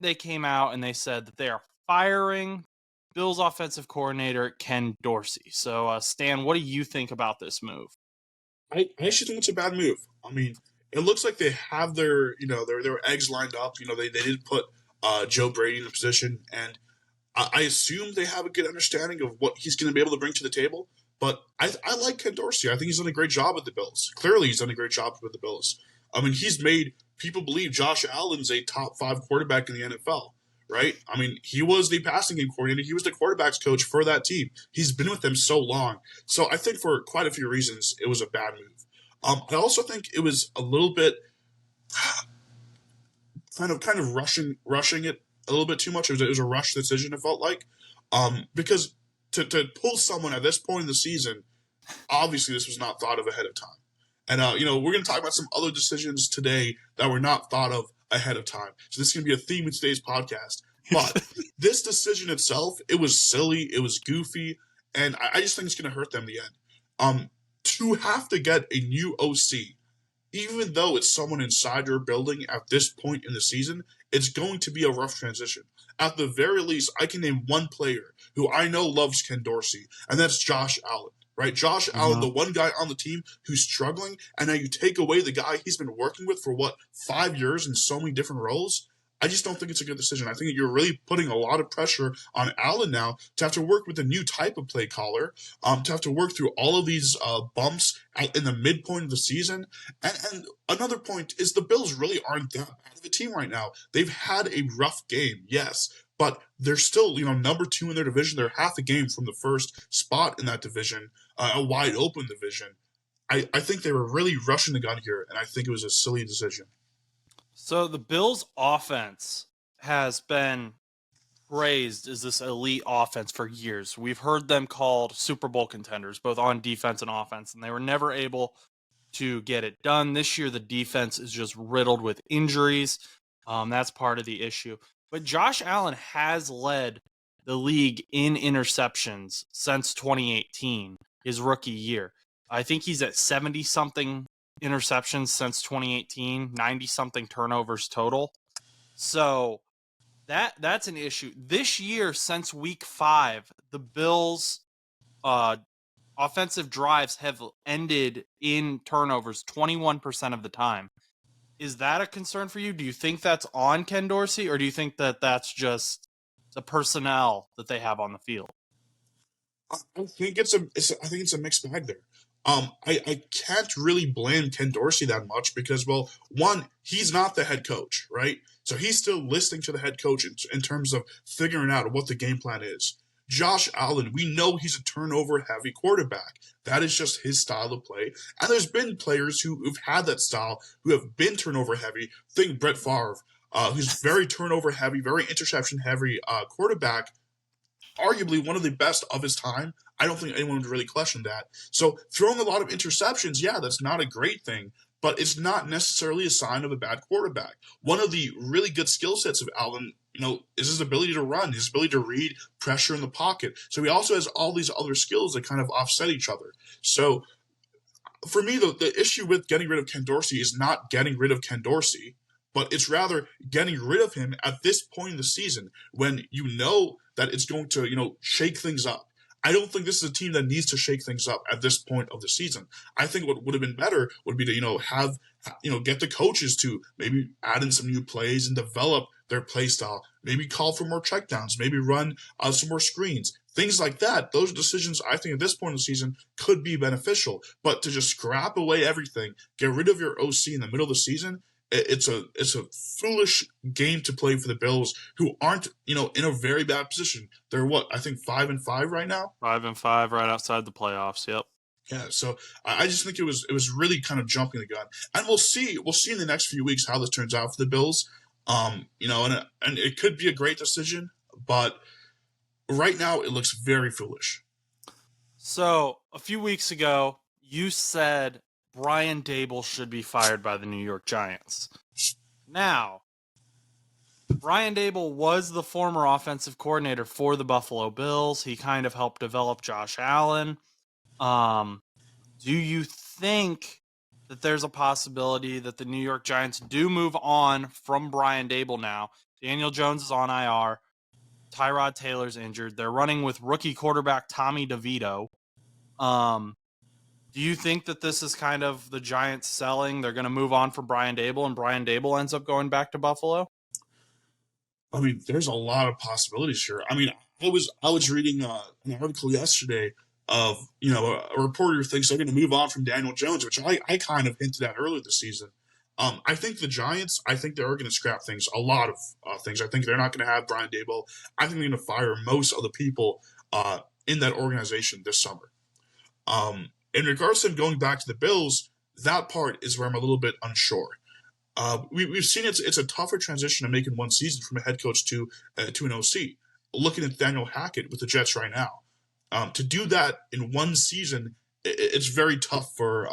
they came out and they said that they are firing Bills offensive coordinator Ken Dorsey. So, Stan, what do you think about this move? I actually think it's a bad move. I mean, it looks like they have their eggs lined up. They did put Joe Brady in the position, and I assume they have a good understanding of what he's going to be able to bring to the table. But I like Ken Dorsey. I think he's done a great job with the Bills. Clearly, he's done a great job with the Bills. I mean, he's made people believe Josh Allen's a top 5 quarterback in the NFL, right? I mean, he was the passing game coordinator. He was the quarterbacks coach for that team. He's been with them so long. So I think for quite a few reasons, it was a bad move. I also think it was a little bit kind of rushing it a little bit too much. It was a rush decision. It felt like because to pull someone at this point in the season, obviously this was not thought of ahead of time. And we're going to talk about some other decisions today that were not thought of ahead of time. So this is going to be a theme in today's podcast. But this decision itself, it was silly, it was goofy, and I just think it's going to hurt them in the end. To have to get a new OC, even though it's someone inside your building at this point in the season, it's going to be a rough transition. At the very least, I can name one player who I know loves Ken Dorsey, and that's Josh Allen. Right, Josh Allen, the one guy on the team who's struggling, and now you take away the guy he's been working with for 5 years in so many different roles. I just don't think it's a good decision. I think you're really putting a lot of pressure on Allen now to have to work with a new type of play caller, to have to work through all of these bumps in the midpoint of the season. And another point is the Bills really aren't that bad of a team right now. They've had a rough game, yes, but they're still, number 2 in their division. They're half a game from the first spot in that division, a wide open division. I think they were really rushing the gun here, and I think it was a silly decision. So the Bills' offense has been praised as this elite offense for years. We've heard them called Super Bowl contenders, both on defense and offense, and they were never able to get it done. This year, the defense is just riddled with injuries. That's part of the issue. But Josh Allen has led the league in interceptions since 2018, his rookie year. I think he's at 70-something interceptions since 2018, 90-something turnovers total. So that's an issue. This year, since week 5, the Bills' offensive drives have ended in turnovers 21% of the time. Is that a concern for you? Do you think that's on Ken Dorsey, or do you think that that's just the personnel that they have on the field? I think it's a mixed bag there. I can't really blame Ken Dorsey that much because, well, one, he's not the head coach, right? So he's still listening to the head coach in terms of figuring out what the game plan is. Josh Allen, we know he's a turnover-heavy quarterback. That is just his style of play. And there's been players who've had that style who have been turnover-heavy. Think Brett Favre, who's very turnover-heavy, very interception-heavy quarterback, arguably one of the best of his time. I don't think anyone would really question that. So throwing a lot of interceptions, yeah, that's not a great thing, but it's not necessarily a sign of a bad quarterback. One of the really good skill sets of Allen, is his ability to run, his ability to read pressure in the pocket. So he also has all these other skills that kind of offset each other. So for me, the issue with getting rid of Ken Dorsey is not getting rid of Ken Dorsey, but it's rather getting rid of him at this point in the season when you know that it's going to, shake things up. I don't think this is a team that needs to shake things up at this point of the season. I think what would have been better would be to, get the coaches to maybe add in some new plays and develop their play style. Maybe call for more checkdowns. Maybe run some more screens. Things like that. Those decisions, I think, at this point in the season could be beneficial. But to just scrap away everything, get rid of your OC in the middle of the season, it's a foolish game to play for the Bills, who aren't in a very bad position. They're I think 5-5 right now. 5-5, right outside the playoffs. Yep. Yeah, so I just think it was really kind of jumping the gun, and we'll see in the next few weeks how this turns out for the Bills. And it could be a great decision, but right now it looks very foolish. So a few weeks ago, you said Brian Daboll should be fired by the New York Giants. Now, Brian Daboll was the former offensive coordinator for the Buffalo Bills. He kind of helped develop Josh Allen. Do you think that there's a possibility that the New York Giants do move on from Brian Daboll now Daniel Jones is on IR. Tyrod Taylor's injured. They're running with rookie quarterback Tommy DeVito. Do you think that this is kind of the Giants selling? They're going to move on from Brian Dable, and Brian Dable ends up going back to Buffalo? I mean, there's a lot of possibilities here. I mean, I was reading an article yesterday of a reporter thinks they're going to move on from Daniel Jones, which I kind of hinted at earlier this season. I think the Giants, I think they are going to scrap things, a lot of things. I think they're not going to have Brian Dable. I think they're going to fire most of the people in that organization this summer. In regards to him going back to the Bills, that part is where I'm a little bit unsure. We've seen it's a tougher transition to make in one season from a head coach to an OC. Looking at Daniel Hackett with the Jets right now, to do that in one season, it's very tough for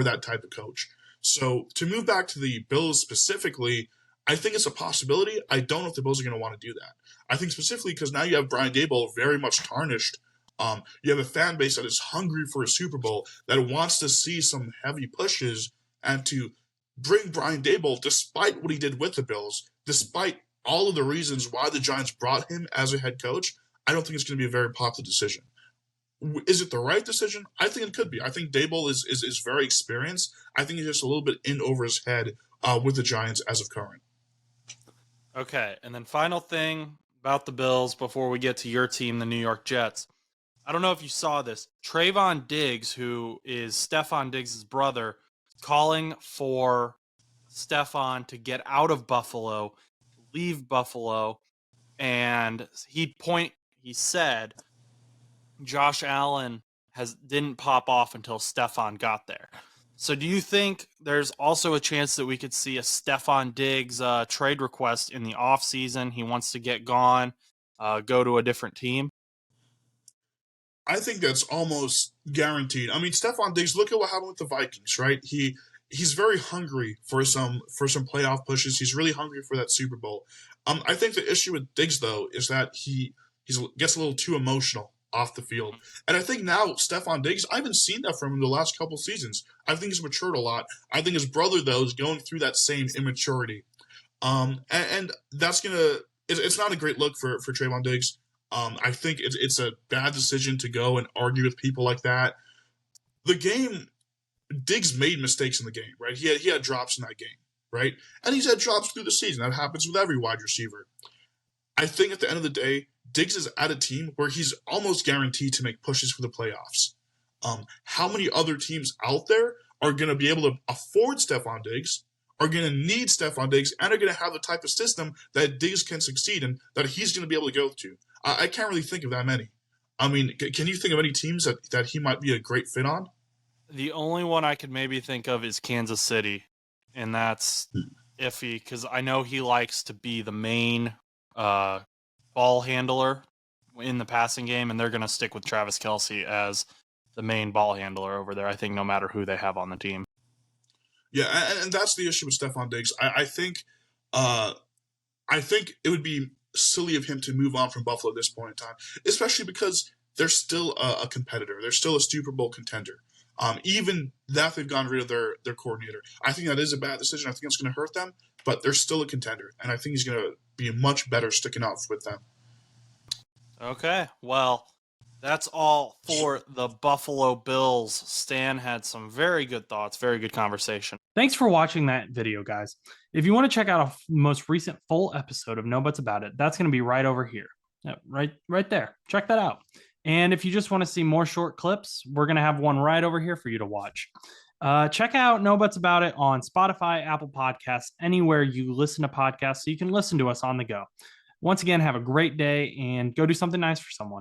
that type of coach. So to move back to the Bills specifically, I think it's a possibility. I don't know if the Bills are going to want to do that. I think specifically because now you have Brian Dable very much tarnished. You have a fan base that is hungry for a Super Bowl, that wants to see some heavy pushes, and to bring Brian Dable, despite what he did with the Bills, despite all of the reasons why the Giants brought him as a head coach, I don't think it's going to be a very popular decision. Is it the right decision? I think it could be. I think Dable is very experienced. I think he's just a little bit in over his head with the Giants as of current. Okay, and then final thing about the Bills before we get to your team, the New York Jets. I don't know if you saw this. Trayvon Diggs, who is Stephon Diggs' brother, calling for Stephon to get out of Buffalo, leave Buffalo, and he said Josh Allen didn't pop off until Stephon got there. So do you think there's also a chance that we could see a Stephon Diggs trade request in the offseason? He wants to get gone, go to a different team? I think that's almost guaranteed. I mean, Stephon Diggs, look at what happened with the Vikings, right? He's very hungry for some playoff pushes. He's really hungry for that Super Bowl. I think the issue with Diggs, though, is that he gets a little too emotional off the field. And I think now Stephon Diggs, I haven't seen that from him the last couple seasons. I think he's matured a lot. I think his brother, though, is going through that same immaturity. And that's it's not a great look for Trayvon Diggs. I think it's a bad decision to go and argue with people like that. Diggs made mistakes in the game, right? He had drops in that game, right? And he's had drops through the season. That happens with every wide receiver. I think at the end of the day, Diggs is at a team where he's almost guaranteed to make pushes for the playoffs. How many other teams out there are going to be able to afford Stephon Diggs, are going to need Stephon Diggs, and are going to have the type of system that Diggs can succeed in, that he's going to be able to go to? I can't really think of that many. I mean, can you think of any teams that he might be a great fit on? The only one I could maybe think of is Kansas City, and that's iffy because I know he likes to be the main ball handler in the passing game, and they're going to stick with Travis Kelce as the main ball handler over there, I think, no matter who they have on the team. Yeah, and that's the issue with Stephon Diggs. I think it would be silly of him to move on from Buffalo at this point in time, especially because they're still a competitor. They're still a Super Bowl contender. Even that they've gotten rid of their coordinator. I think that is a bad decision. I think it's going to hurt them, but they're still a contender, and I think he's going to be much better sticking out with them. Okay, well, that's all for the Buffalo Bills. Stan had some very good thoughts, very good conversation. Thanks for watching that video, guys. If you want to check out a most recent full episode of No Buts About It, that's going to be right over here. Yeah, right there. Check that out. And if you just want to see more short clips, we're going to have one right over here for you to watch. Check out No Buts About It on Spotify, Apple Podcasts, anywhere you listen to podcasts, so you can listen to us on the go. Once again, have a great day and go do something nice for someone.